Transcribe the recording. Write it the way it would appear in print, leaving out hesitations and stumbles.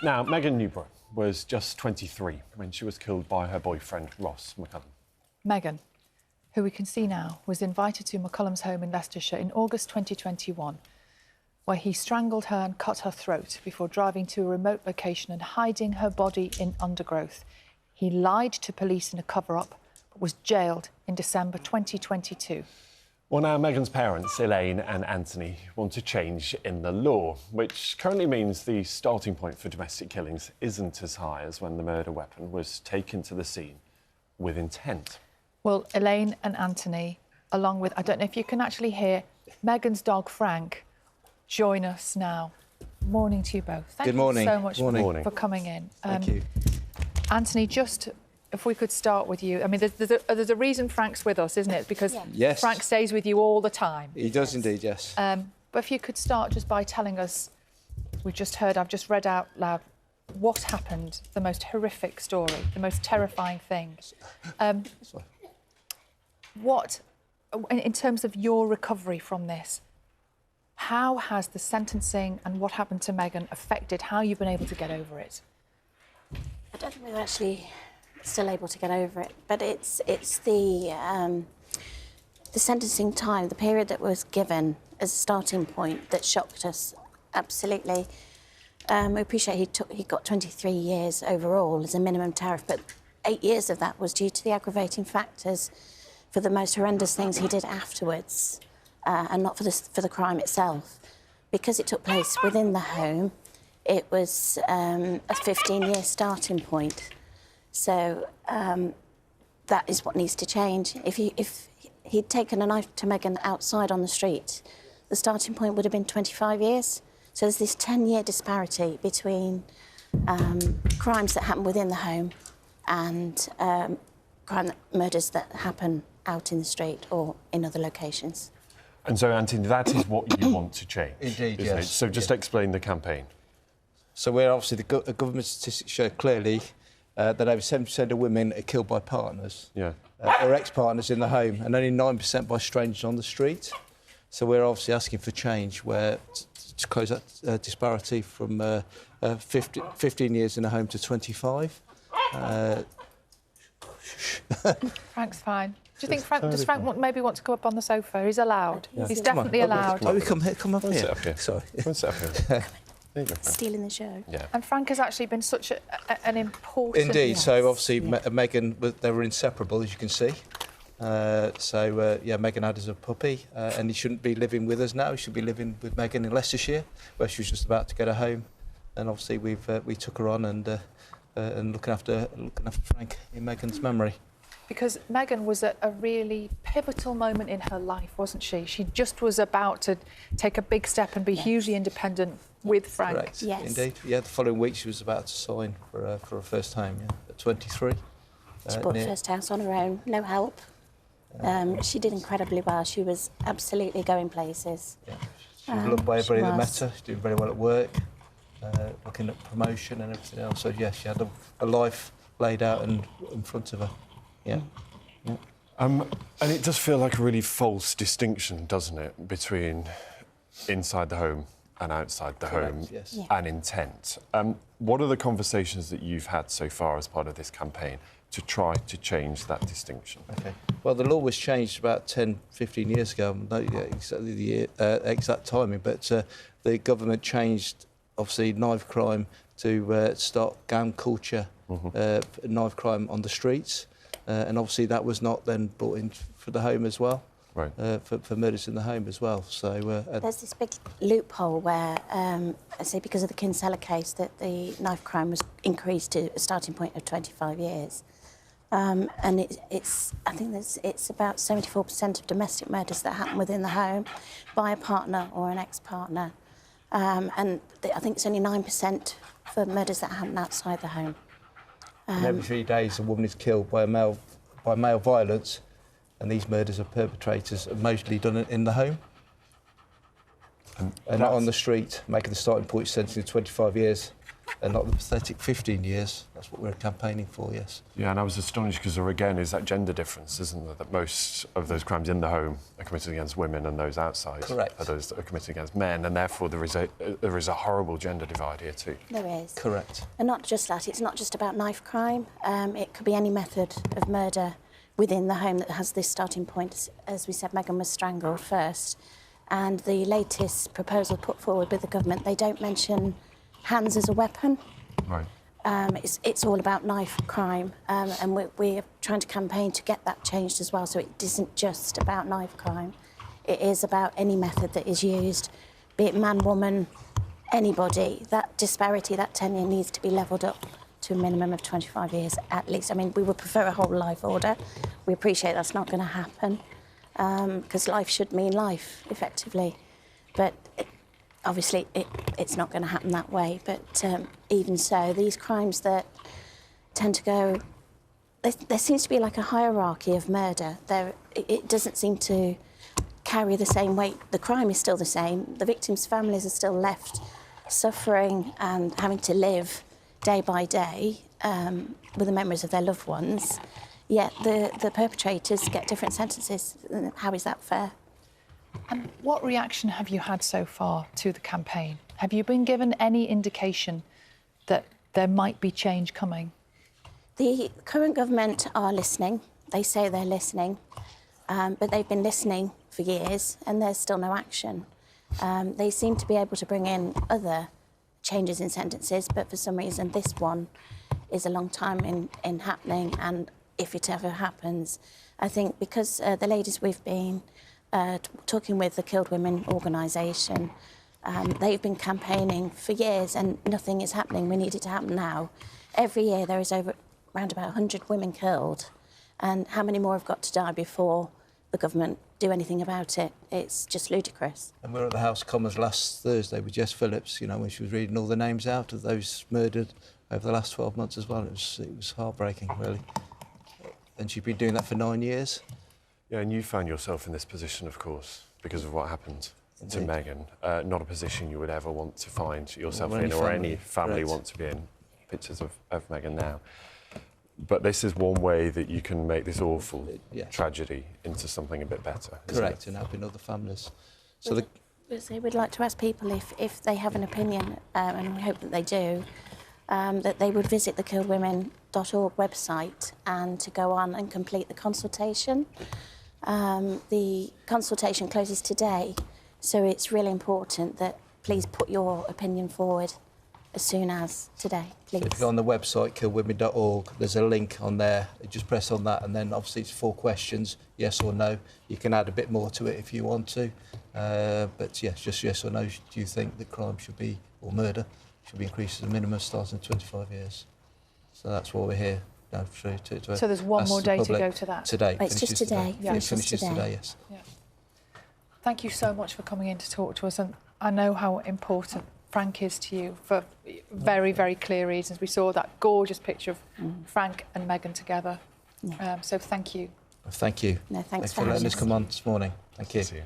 Now, Megan Newborough was just 23 when she was killed by her boyfriend, Ross McCullum. Megan, who we can see now, was invited to McCullum's home in Leicestershire in August 2021, where he strangled her and cut her throat before driving to a remote location and hiding her body in undergrowth. He lied to police in a cover-up, but was jailed in December 2022. Well, now, Megan's parents, Elaine and Anthony, want a change in the law, which currently means the starting point for domestic killings isn't as high as when the murder weapon was taken to the scene with intent. Well, Elaine and Anthony, along with, I don't know if you can actually hear, Megan's dog, Frank, join us now. Morning to you both. Thank you so much for coming in. Thank you. Anthony, just if we could start with you. I mean, there's a reason Frank's with us, isn't it? Because yes. Frank stays with you all the time. He does indeed, yes. But if you could start just by telling us, I've just read out loud, what happened, the most horrific story, the most terrifying thing. What, in terms of your recovery from this, how has the sentencing and what happened to Megan affected how you've been able to get over it? I don't think we're actually still able to get over it, but it's the sentencing time, the period that was given as a starting point that shocked us absolutely. We appreciate he got 23 years overall as a minimum tariff, but 8 years of that was due to the aggravating factors for the most horrendous things he did afterwards, and not for the crime itself. Because it took place within the home, it was a 15-year starting point. So that is what needs to change. If he'd taken a knife to Megan outside on the street, the starting point would have been 25 years. So there's this 10-year disparity between crimes that happen within the home and murders that happen out in the street or in other locations. And so, Anthony, that is what you want to change. Indeed, isn't yes. it? So just explain the campaign. So we're obviously, the government statistics show clearly that over 70% of women are killed by partners or ex-partners in the home, and only 9% by strangers on the street. So we're obviously asking for change where to close that disparity from 15 years in a home to 25. Frank's fine. Do you think does Frank maybe want to come up on the sofa? He's allowed. Yeah. He's definitely allowed. Oh, come up here. Sit up here. Sorry. Come and sit up here. There you go, Frank. Stealing the show. Yeah. And Frank has actually been such an important... Indeed. So obviously Megan, they were inseparable, as you can see. Megan had as a puppy, and he shouldn't be living with us now. He should be living with Megan in Leicestershire, where she was just about to get her home. And obviously we took her on and looking after Frank in Megan's memory. Because Megan was at a really pivotal moment in her life, wasn't she? She just was about to take a big step and be hugely independent with Frank. Correct. Yes. Indeed. Yeah, the following week she was about to sign for her first home, at 23. She bought her first house on her own, no help. She did incredibly well. She was absolutely going places. Yeah. She was loved by everybody that met her. She did very well at work, looking at promotion and everything else. So, yes, she had a life laid out in front of her. Yeah. And it does feel like a really false distinction, doesn't it, between inside the home and outside the home and intent. What are the conversations that you've had so far as part of this campaign to try to change that distinction? OK. Well, the law was changed about 10, 15 years ago. I don't know exactly the exact timing, but the government changed, obviously, knife crime to stop gang culture, knife crime on the streets. And obviously that was not then brought in for the home as well, right? For murders in the home as well. So there's this big loophole where, I say, because of the Kinsella case, that the knife crime was increased to a starting point of 25 years, and it's I think it's about 74% of domestic murders that happen within the home by a partner or an ex-partner, and I think it's only 9% for murders that happen outside the home. And every 3 days, a woman is killed by male violence, and these murders of perpetrators are mostly done in the home and not on the street, making the starting point sentencing 25 years and not the pathetic 15 years. That's what we're campaigning for, yes. Yeah, and I was astonished because there again is that gender difference, isn't there? That most of those crimes in the home are committed against women and those outside are those that are committed against men, and therefore there is a horrible gender divide here too. There is. Correct. And not just that, it's not just about knife crime. It could be any method of murder within the home that has this starting point. As we said, Megan was strangled first. And the latest proposal put forward with the government, they don't mention hands as a weapon. Right. It's all about knife crime, and we're trying to campaign to get that changed as well, so it isn't just about knife crime. It is about any method that is used, be it man, woman, anybody. That disparity, that tenure needs to be levelled up to a minimum of 25 years at least. I mean, we would prefer a whole life order. We appreciate that's not going to happen, because life should mean life, effectively. But obviously, it's not going to happen that way. But even so, these crimes that tend to go... There seems to be like a hierarchy of murder. It doesn't seem to carry the same weight. The crime is still the same. The victims' families are still left suffering and having to live day by day with the memories of their loved ones. Yet the perpetrators get different sentences. How is that fair? And what reaction have you had so far to the campaign? Have you been given any indication that there might be change coming? The current government are listening. They say they're listening, but they've been listening for years and there's still no action. They seem to be able to bring in other changes in sentences, but for some reason this one is a long time in happening, and if it ever happens, I think because the ladies we've been talking with, the Killed Women organisation, they've been campaigning for years and nothing is happening. We need it to happen now. Every year there is around about 100 women killed, and how many more have got to die before the government do anything about it? It's just ludicrous. And we were at the House of Commons last Thursday with Jess Phillips, you know, when she was reading all the names out of those murdered over the last 12 months as well. It was heartbreaking, really. And she'd been doing that for 9 years. Yeah, and you found yourself in this position, of course, because of what happened to Megan. Not a position you would ever want to find yourself in, or any family want to be in. Pictures of Megan now. But this is one way that you can make this awful tragedy into something a bit better. Correct, and helping other families. So we'd like to ask people if they have an opinion, and we hope that they do, that they would visit the killedwomen.org website and to go on and complete the consultation. The consultation closes today, so it's really important that please put your opinion forward as soon as today, please. So if you go on the website, killedwomen.org, there's a link on there. You just press on that, and then obviously it's 4 questions, yes or no. You can add a bit more to it if you want to. But yes, just yes or no. Do you think that crime should be, or murder, should be increased to the minimum starting at 25 years? So that's why we're here. No, so there's one more day to go to that? Today. It's just today. Yeah, it finishes today, yes. Yeah. Thank you so much for coming in to talk to us, and I know how important Frank is to you for very, very clear reasons. We saw that gorgeous picture of Frank and Megan together. So thank you. Thank you. No, thanks for letting us come on this morning. Thank you. See you.